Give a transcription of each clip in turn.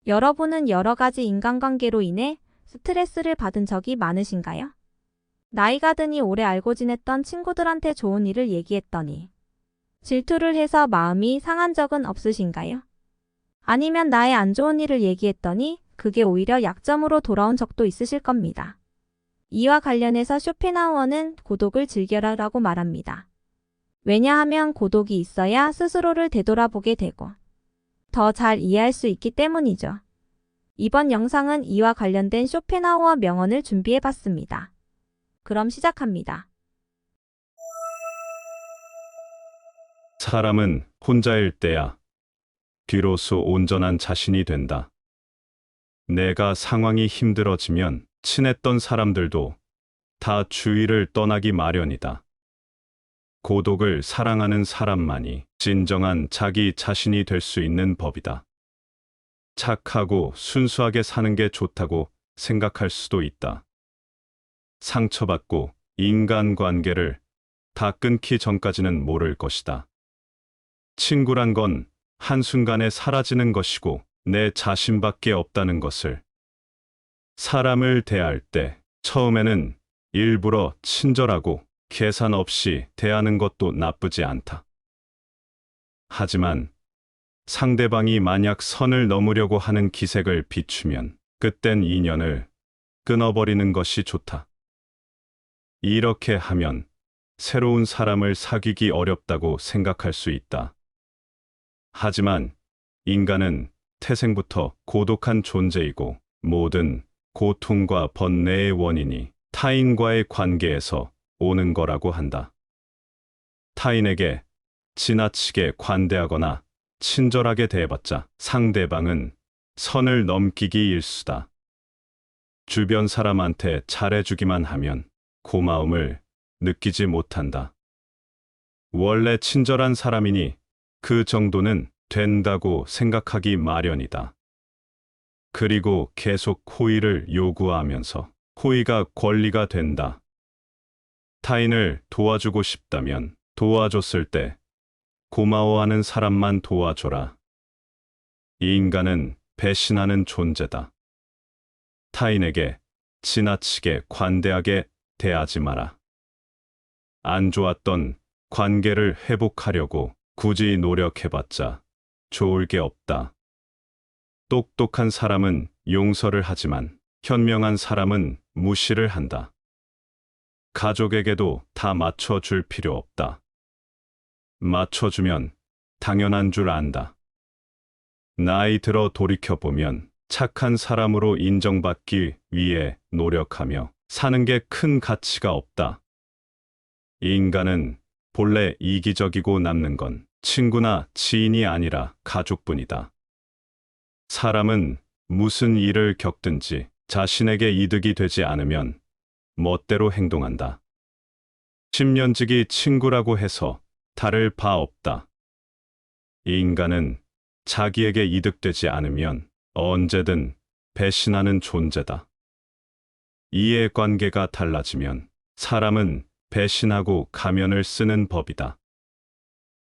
여러분은 여러 가지 인간관계로 인해 스트레스를 받은 적이 많으신가요? 나이가 드니 오래 알고 지냈던 친구들한테 좋은 일을 얘기했더니 질투를 해서 마음이 상한 적은 없으신가요? 아니면 나의 안 좋은 일을 얘기했더니 그게 오히려 약점으로 돌아온 적도 있으실 겁니다. 이와 관련해서 쇼펜하우어는 고독을 즐겨라라고 말합니다. 왜냐하면 고독이 있어야 스스로를 되돌아보게 되고 더 잘 이해할 수 있기 때문이죠. 이번 영상은 이와 관련된 쇼펜하우어 명언을 준비해봤습니다. 그럼 시작합니다. 사람은 혼자일 때야 비로소 온전한 자신이 된다. 내가 상황이 힘들어지면 친했던 사람들도 다 주위를 떠나기 마련이다. 고독을 사랑하는 사람만이 진정한 자기 자신이 될 수 있는 법이다. 착하고 순수하게 사는 게 좋다고 생각할 수도 있다. 상처받고 인간관계를 다 끊기 전까지는 모를 것이다. 친구란 건 한순간에 사라지는 것이고 내 자신밖에 없다는 것을. 사람을 대할 때 처음에는 일부러 친절하고 계산 없이 대하는 것도 나쁘지 않다. 하지만 상대방이 만약 선을 넘으려고 하는 기색을 비추면 그땐 인연을 끊어버리는 것이 좋다. 이렇게 하면 새로운 사람을 사귀기 어렵다고 생각할 수 있다. 하지만 인간은 태생부터 고독한 존재이고 모든 고통과 번뇌의 원인이 타인과의 관계에서 오는 거라고 한다. 타인에게 지나치게 관대하거나 친절하게 대해봤자 상대방은 선을 넘기기 일쑤다. 주변 사람한테 잘해주기만 하면 고마움을 느끼지 못한다. 원래 친절한 사람이니 그 정도는 된다고 생각하기 마련이다. 그리고 계속 호의를 요구하면서 호의가 권리가 된다. 타인을 도와주고 싶다면 도와줬을 때 고마워하는 사람만 도와줘라. 이 인간은 배신하는 존재다. 타인에게 지나치게 관대하게 대하지 마라. 안 좋았던 관계를 회복하려고 굳이 노력해봤자 좋을 게 없다. 똑똑한 사람은 용서를 하지만 현명한 사람은 무시를 한다. 가족에게도 다 맞춰줄 필요 없다. 맞춰주면 당연한 줄 안다. 나이 들어 돌이켜보면 착한 사람으로 인정받기 위해 노력하며 사는 게 큰 가치가 없다. 이 인간은 본래 이기적이고 남는 건 친구나 지인이 아니라 가족뿐이다. 사람은 무슨 일을 겪든지 자신에게 이득이 되지 않으면 멋대로 행동한다. 10년지기 친구라고 해서 다를 바 없다. 이 인간은 자기에게 이득되지 않으면 언제든 배신하는 존재다. 이해관계가 달라지면 사람은 배신하고 가면을 쓰는 법이다.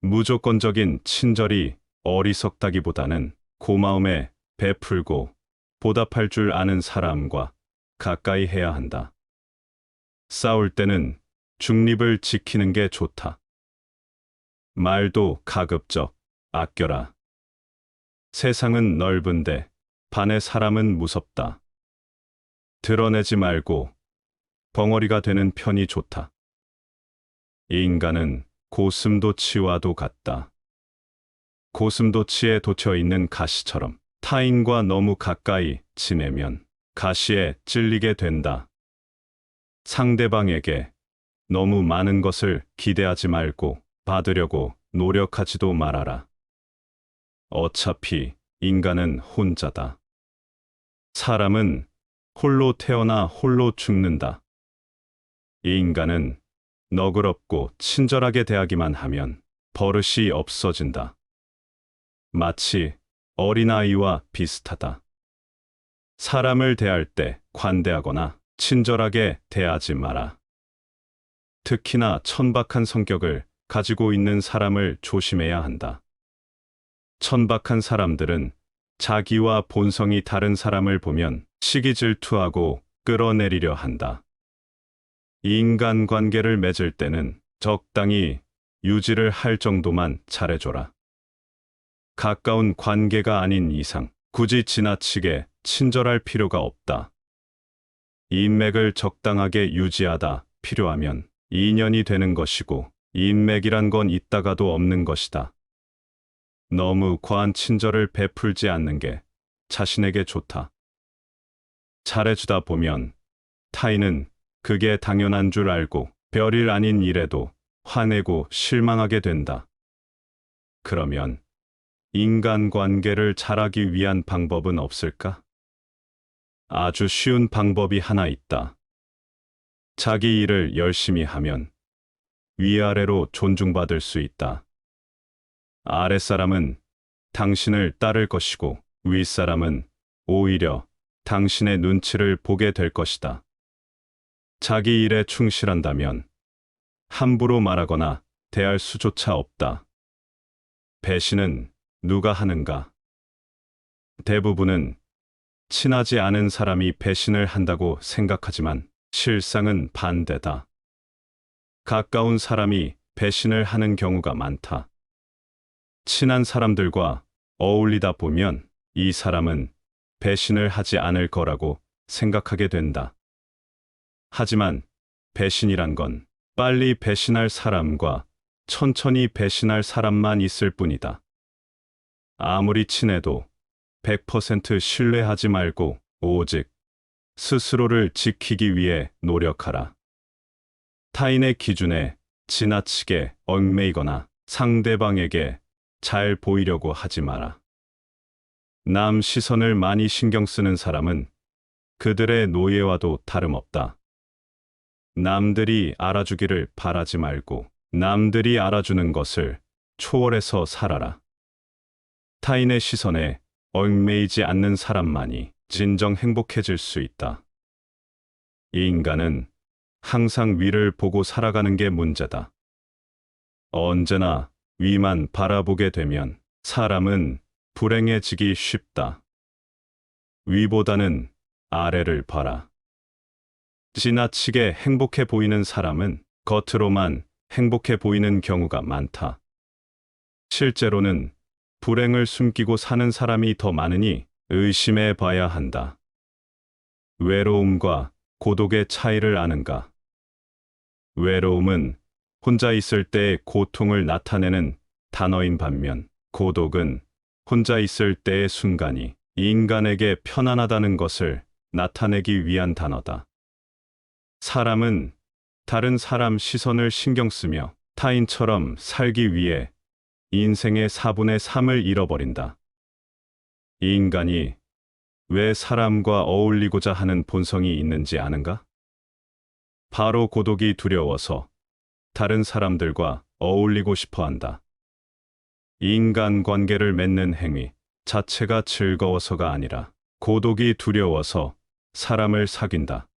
무조건적인 친절이 어리석다기보다는 고마움에 베풀고 보답할 줄 아는 사람과 가까이 해야 한다. 싸울 때는 중립을 지키는 게 좋다. 말도 가급적 아껴라. 세상은 넓은데 반의 사람은 무섭다. 드러내지 말고 벙어리가 되는 편이 좋다. 이 인간은 고슴도치와도 같다. 고슴도치에 돋혀있는 가시처럼 타인과 너무 가까이 지내면 가시에 찔리게 된다. 상대방에게 너무 많은 것을 기대하지 말고 받으려고 노력하지도 말아라. 어차피 인간은 혼자다. 사람은 홀로 태어나 홀로 죽는다. 이 인간은 너그럽고 친절하게 대하기만 하면 버릇이 없어진다. 마치 어린아이와 비슷하다. 사람을 대할 때 관대하거나 친절하게 대하지 마라. 특히나 천박한 성격을 가지고 있는 사람을 조심해야 한다. 천박한 사람들은 자기와 본성이 다른 사람을 보면 시기 질투하고 끌어내리려 한다. 인간 관계를 맺을 때는 적당히 유지를 할 정도만 잘해줘라. 가까운 관계가 아닌 이상 굳이 지나치게 친절할 필요가 없다. 인맥을 적당하게 유지하다 필요하면 인연이 되는 것이고 인맥이란 건 있다가도 없는 것이다. 너무 과한 친절을 베풀지 않는 게 자신에게 좋다. 잘해주다 보면 타인은 그게 당연한 줄 알고 별일 아닌 일에도 화내고 실망하게 된다. 그러면 인간관계를 잘하기 위한 방법은 없을까? 아주 쉬운 방법이 하나 있다. 자기 일을 열심히 하면 위아래로 존중받을 수 있다. 아랫사람은 당신을 따를 것이고 윗사람은 오히려 당신의 눈치를 보게 될 것이다. 자기 일에 충실한다면 함부로 말하거나 대할 수조차 없다. 배신은 누가 하는가? 대부분은 친하지 않은 사람이 배신을 한다고 생각하지만 실상은 반대다. 가까운 사람이 배신을 하는 경우가 많다. 친한 사람들과 어울리다 보면 이 사람은 배신을 하지 않을 거라고 생각하게 된다. 하지만 배신이란 건 빨리 배신할 사람과 천천히 배신할 사람만 있을 뿐이다. 아무리 친해도 100% 신뢰하지 말고 오직 스스로를 지키기 위해 노력하라. 타인의 기준에 지나치게 얽매이거나 상대방에게 잘 보이려고 하지 마라. 남 시선을 많이 신경 쓰는 사람은 그들의 노예와도 다름없다. 남들이 알아주기를 바라지 말고 남들이 알아주는 것을 초월해서 살아라. 타인의 시선에 얽매이지 않는 사람만이 진정 행복해질 수 있다. 이 인간은 항상 위를 보고 살아가는 게 문제다. 언제나 위만 바라보게 되면 사람은 불행해지기 쉽다. 위보다는 아래를 봐라. 지나치게 행복해 보이는 사람은 겉으로만 행복해 보이는 경우가 많다. 실제로는 불행을 숨기고 사는 사람이 더 많으니 의심해 봐야 한다. 외로움과 고독의 차이를 아는가? 외로움은 혼자 있을 때의 고통을 나타내는 단어인 반면 고독은 혼자 있을 때의 순간이 인간에게 편안하다는 것을 나타내기 위한 단어다. 사람은 다른 사람 시선을 신경 쓰며 타인처럼 살기 위해 인생의 4분의 3을 잃어버린다. 이 인간이 왜 사람과 어울리고자 하는 본성이 있는지 아는가? 바로 고독이 두려워서 다른 사람들과 어울리고 싶어 한다. 인간관계를 맺는 행위 자체가 즐거워서가 아니라 고독이 두려워서 사람을 사귄다.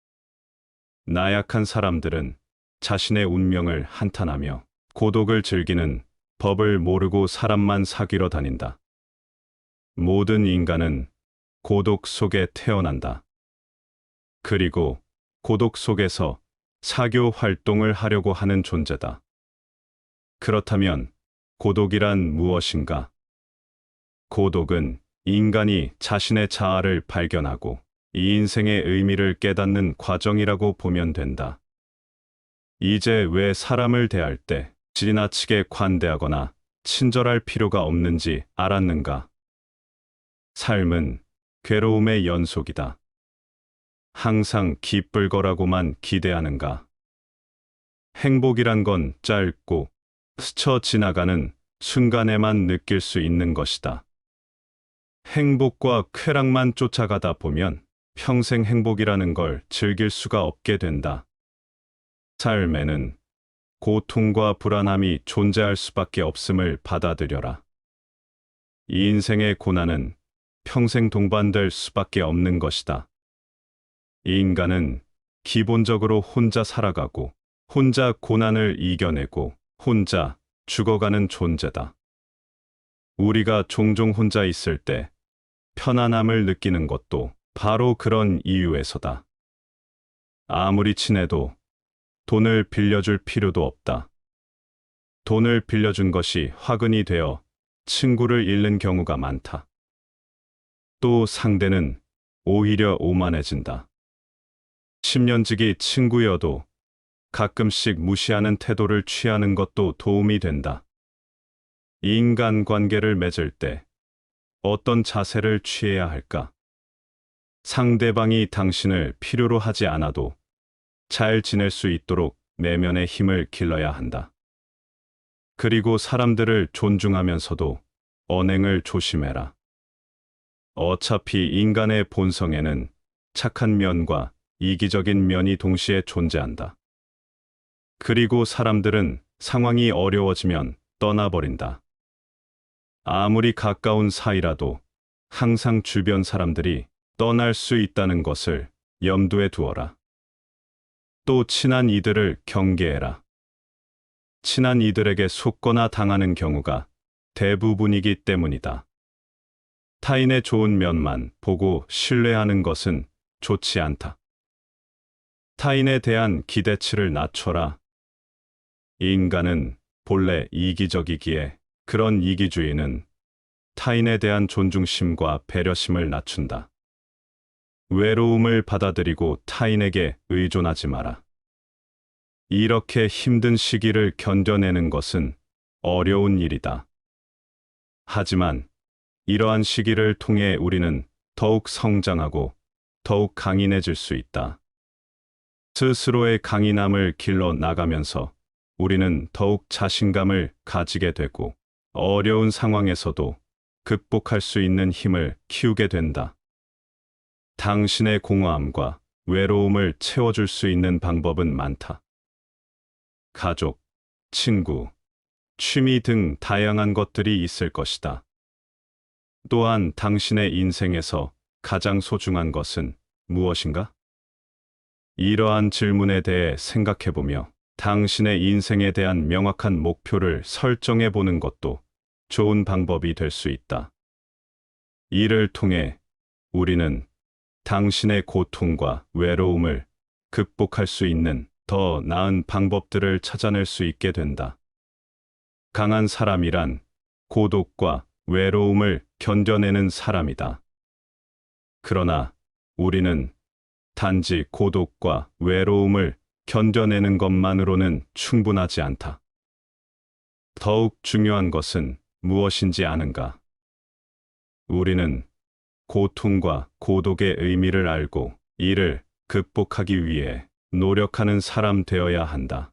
나약한 사람들은 자신의 운명을 한탄하며 고독을 즐기는 법을 모르고 사람만 사귀러 다닌다. 모든 인간은 고독 속에 태어난다. 그리고 고독 속에서 사교 활동을 하려고 하는 존재다. 그렇다면 고독이란 무엇인가? 고독은 인간이 자신의 자아를 발견하고 이 인생의 의미를 깨닫는 과정이라고 보면 된다. 이제 왜 사람을 대할 때 지나치게 관대하거나 친절할 필요가 없는지 알았는가? 삶은 괴로움의 연속이다. 항상 기쁠 거라고만 기대하는가? 행복이란 건 짧고 스쳐 지나가는 순간에만 느낄 수 있는 것이다. 행복과 쾌락만 쫓아가다 보면 평생 행복이라는 걸 즐길 수가 없게 된다. 삶에는 고통과 불안함이 존재할 수밖에 없음을 받아들여라. 이 인생의 고난은 평생 동반될 수밖에 없는 것이다. 이 인간은 기본적으로 혼자 살아가고 혼자 고난을 이겨내고 혼자 죽어가는 존재다. 우리가 종종 혼자 있을 때 편안함을 느끼는 것도 바로 그런 이유에서다. 아무리 친해도 돈을 빌려줄 필요도 없다. 돈을 빌려준 것이 화근이 되어 친구를 잃는 경우가 많다. 또 상대는 오히려 오만해진다. 10년지기 친구여도 가끔씩 무시하는 태도를 취하는 것도 도움이 된다. 인간 관계를 맺을 때 어떤 자세를 취해야 할까? 상대방이 당신을 필요로 하지 않아도 잘 지낼 수 있도록 내면의 힘을 길러야 한다. 그리고 사람들을 존중하면서도 언행을 조심해라. 어차피 인간의 본성에는 착한 면과 이기적인 면이 동시에 존재한다. 그리고 사람들은 상황이 어려워지면 떠나버린다. 아무리 가까운 사이라도 항상 주변 사람들이 떠날 수 있다는 것을 염두에 두어라. 또 친한 이들을 경계해라. 친한 이들에게 속거나 당하는 경우가 대부분이기 때문이다. 타인의 좋은 면만 보고 신뢰하는 것은 좋지 않다. 타인에 대한 기대치를 낮춰라. 인간은 본래 이기적이기에 그런 이기주의는 타인에 대한 존중심과 배려심을 낮춘다. 외로움을 받아들이고 타인에게 의존하지 마라. 이렇게 힘든 시기를 견뎌내는 것은 어려운 일이다. 하지만 이러한 시기를 통해 우리는 더욱 성장하고 더욱 강인해질 수 있다. 스스로의 강인함을 길러 나가면서 우리는 더욱 자신감을 가지게 되고 어려운 상황에서도 극복할 수 있는 힘을 키우게 된다. 당신의 공허함과 외로움을 채워줄 수 있는 방법은 많다. 가족, 친구, 취미 등 다양한 것들이 있을 것이다. 또한 당신의 인생에서 가장 소중한 것은 무엇인가? 이러한 질문에 대해 생각해보며 당신의 인생에 대한 명확한 목표를 설정해 보는 것도 좋은 방법이 될 수 있다. 이를 통해 우리는 당신의 고통과 외로움을 극복할 수 있는 더 나은 방법들을 찾아낼 수 있게 된다. 강한 사람이란 고독과 외로움을 견뎌내는 사람이다. 그러나 우리는 단지 고독과 외로움을 견뎌내는 것만으로는 충분하지 않다. 더욱 중요한 것은 무엇인지 아는가? 우리는 고통과 고독의 의미를 알고 이를 극복하기 위해 노력하는 사람 되어야 한다.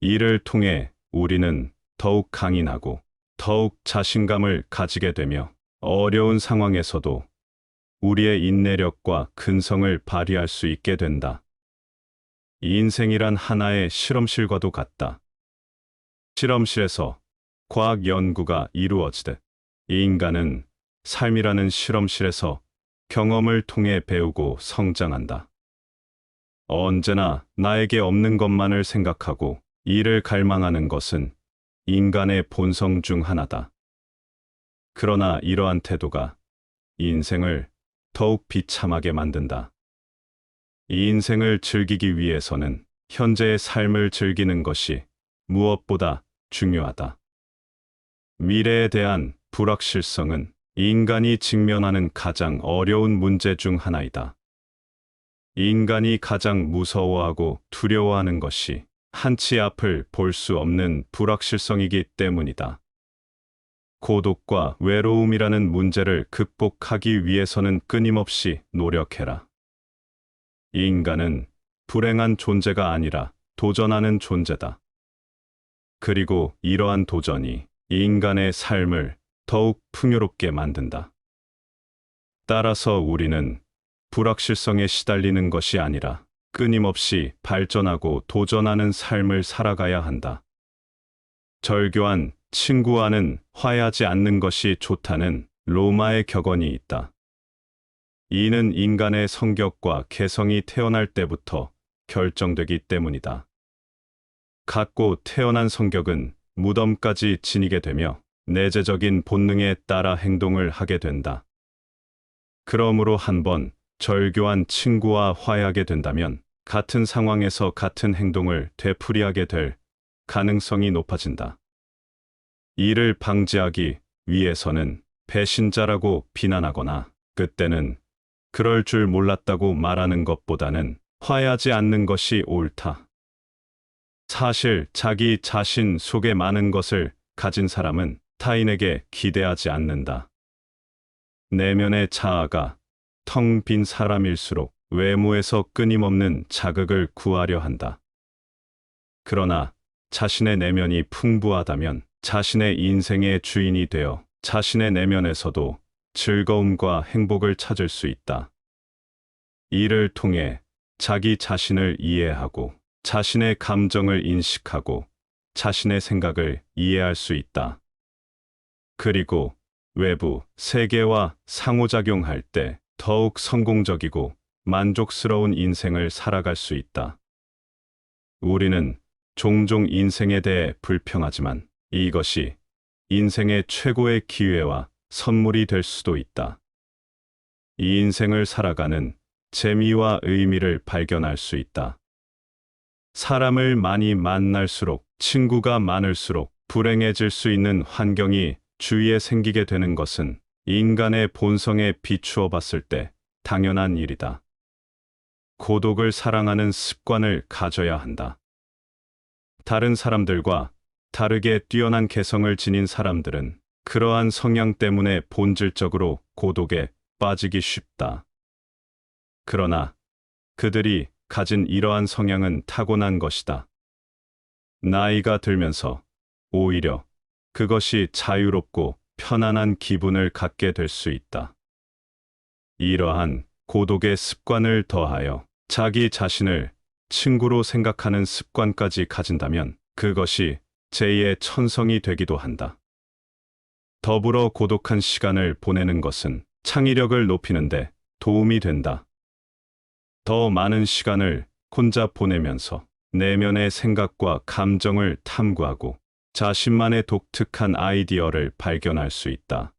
이를 통해 우리는 더욱 강인하고 더욱 자신감을 가지게 되며 어려운 상황에서도 우리의 인내력과 근성을 발휘할 수 있게 된다. 인생이란 하나의 실험실과도 같다. 실험실에서 과학 연구가 이루어지듯 인간은 삶이라는 실험실에서 경험을 통해 배우고 성장한다. 언제나 나에게 없는 것만을 생각하고 이를 갈망하는 것은 인간의 본성 중 하나다. 그러나 이러한 태도가 인생을 더욱 비참하게 만든다. 이 인생을 즐기기 위해서는 현재의 삶을 즐기는 것이 무엇보다 중요하다. 미래에 대한 불확실성은 인간이 직면하는 가장 어려운 문제 중 하나이다. 인간이 가장 무서워하고 두려워하는 것이 한치 앞을 볼 수 없는 불확실성이기 때문이다. 고독과 외로움이라는 문제를 극복하기 위해서는 끊임없이 노력해라. 인간은 불행한 존재가 아니라 도전하는 존재다. 그리고 이러한 도전이 인간의 삶을 더욱 풍요롭게 만든다. 따라서 우리는 불확실성에 시달리는 것이 아니라 끊임없이 발전하고 도전하는 삶을 살아가야 한다. 절교한 친구와는 화해하지 않는 것이 좋다는 로마의 격언이 있다. 이는 인간의 성격과 개성이 태어날 때부터 결정되기 때문이다. 갖고 태어난 성격은 무덤까지 지니게 되며 내재적인 본능에 따라 행동을 하게 된다. 그러므로 한번 절교한 친구와 화해하게 된다면 같은 상황에서 같은 행동을 되풀이하게 될 가능성이 높아진다. 이를 방지하기 위해서는 배신자라고 비난하거나 그때는 그럴 줄 몰랐다고 말하는 것보다는 화해하지 않는 것이 옳다. 사실 자기 자신 속에 많은 것을 가진 사람은 타인에게 기대하지 않는다. 내면의 자아가 텅 빈 사람일수록 외모에서 끊임없는 자극을 구하려 한다. 그러나 자신의 내면이 풍부하다면 자신의 인생의 주인이 되어 자신의 내면에서도 즐거움과 행복을 찾을 수 있다. 이를 통해 자기 자신을 이해하고 자신의 감정을 인식하고 자신의 생각을 이해할 수 있다. 그리고 외부 세계와 상호작용할 때 더욱 성공적이고 만족스러운 인생을 살아갈 수 있다. 우리는 종종 인생에 대해 불평하지만 이것이 인생의 최고의 기회와 선물이 될 수도 있다. 이 인생을 살아가는 재미와 의미를 발견할 수 있다. 사람을 많이 만날수록 친구가 많을수록 불행해질 수 있는 환경이 주위에 생기게 되는 것은 인간의 본성에 비추어 봤을 때 당연한 일이다. 고독을 사랑하는 습관을 가져야 한다. 다른 사람들과 다르게 뛰어난 개성을 지닌 사람들은 그러한 성향 때문에 본질적으로 고독에 빠지기 쉽다. 그러나 그들이 가진 이러한 성향은 타고난 것이다. 나이가 들면서 오히려 그것이 자유롭고 편안한 기분을 갖게 될 수 있다. 이러한 고독의 습관을 더하여 자기 자신을 친구로 생각하는 습관까지 가진다면 그것이 제2의 천성이 되기도 한다. 더불어 고독한 시간을 보내는 것은 창의력을 높이는데 도움이 된다. 더 많은 시간을 혼자 보내면서 내면의 생각과 감정을 탐구하고 자신만의 독특한 아이디어를 발견할 수 있다.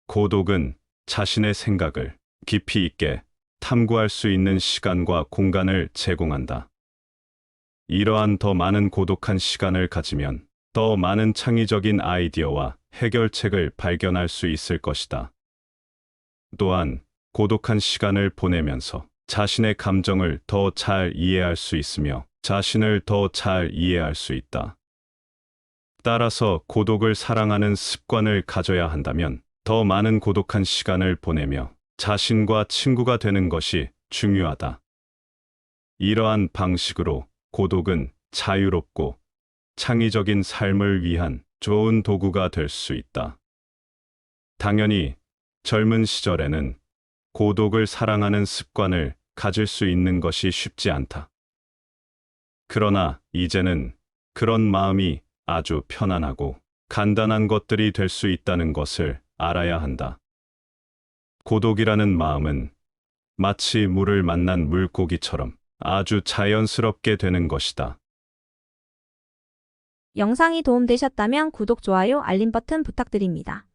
고독은 자신의 생각을 깊이 있게 탐구할 수 있는 시간과 공간을 제공한다. 이러한 더 많은 고독한 시간을 가지면 더 많은 창의적인 아이디어와 해결책을 발견할 수 있을 것이다. 또한 고독한 시간을 보내면서 자신의 감정을 더 잘 이해할 수 있으며 자신을 더 잘 이해할 수 있다. 따라서 고독을 사랑하는 습관을 가져야 한다면 더 많은 고독한 시간을 보내며 자신과 친구가 되는 것이 중요하다. 이러한 방식으로 고독은 자유롭고 창의적인 삶을 위한 좋은 도구가 될 수 있다. 당연히 젊은 시절에는 고독을 사랑하는 습관을 가질 수 있는 것이 쉽지 않다. 그러나 이제는 그런 마음이 아주 편안하고 간단한 것들이 될 수 있다는 것을 알아야 한다. 고독이라는 마음은 마치 물을 만난 물고기처럼 아주 자연스럽게 되는 것이다. 영상이 도움되셨다면 구독, 좋아요, 알림 버튼 부탁드립니다.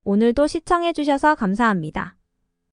오늘도 시청해주셔서 감사합니다.